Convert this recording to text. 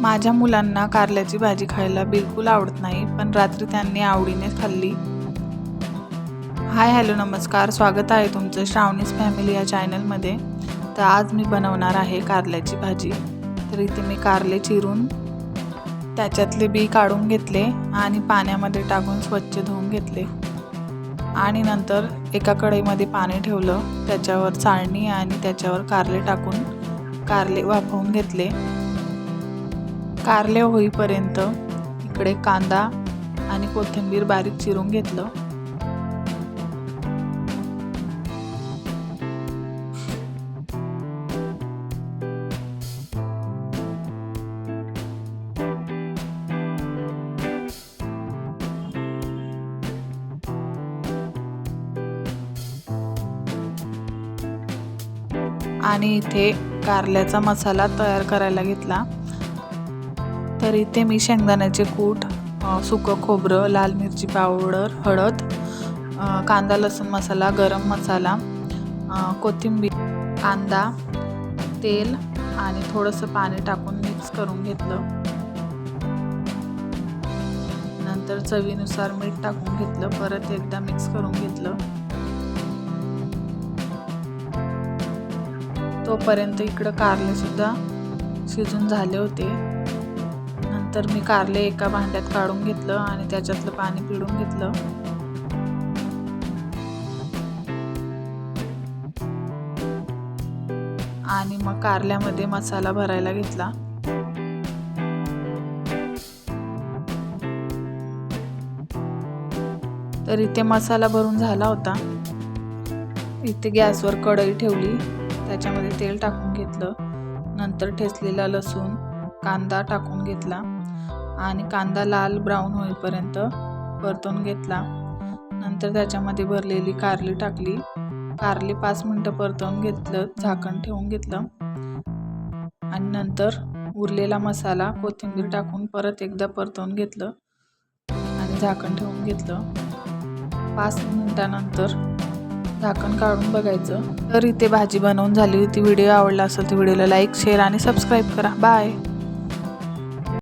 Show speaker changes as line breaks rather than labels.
माझ्या मुलांना कारल्याची भाजी खायला बिलकुल आवडत नाही, पण रात्री त्यांनी आवडीने खाल्ली। हाय हॅलो नमस्कार, स्वागत आहे तुमचं श्रावणीज फॅमिली या चॅनलमध्ये। तर आज मी बनवणार आहे कारल्याची भाजी। तर इथे मी कारले चिरून त्याच्यातले बी काढून घेतले आणि पाण्यामध्ये टाकून स्वच्छ धुवून घेतले आणि नंतर एका कढईमध्ये पाणी ठेवलं, त्याच्यावर चाळणी आणि त्याच्यावर कारले टाकून कारले वाफवून घेतले। कारले होईपर्यंत इकडे कांदा आणि कोथिंबीर बारीक चिरून घेतलं। आणि इथे कारल्याचा मसाला तयार करायला घेतला। तर इथे मी शेंगदाण्याचे कूट, सुकं खोबरं, लाल मिरची पावडर, हळद, कांदा लसूण मसाला, गरम मसाला, कोथिंबीर, कांदा, तेल आणि थोडंसं पाणी टाकून मिक्स करून घेतलं। नंतर चवीनुसार मीठ टाकून घेतलं, परत एकदा मिक्स करून घेतलं। तोपर्यंत इकडं कारले सुद्धा शिजून झाले होते। नंतर मी कारले एका भांड्यात काढून घेतलं आणि त्याच्यातलं पाणी पिळून घेतलं। आणि मग कारल्यामध्ये मसाला भरायला घेतला। तर इथे मसाला भरून झाला होता। इथे गॅसवर कढई ठेवली, त्याच्यामध्ये तेल टाकून घेतलं। नंतर ठेचलेला लसूण, कांदा टाकून घेतला आणि कांदा लाल ब्राऊन होईपर्यंत परतून घेतला। नंतर त्याच्यामध्ये भरलेली कारली टाकली। कारली 5 मिनिटं परतवून घेतलं, झाकण ठेवून घेतलं आणि नंतर उरलेला मसाला कोथिंबीर टाकून परत एकदा परतवून घेतलं आणि झाकण ठेवून घेतलं। 5 मिनिटानंतर झाकण काढून बघायचं। तर इथे भाजी बनवून झाली होती। व्हिडिओ आवडला असेल तर व्हिडिओला लाईक, शेअर आणि सबस्क्राईब करा। बाय।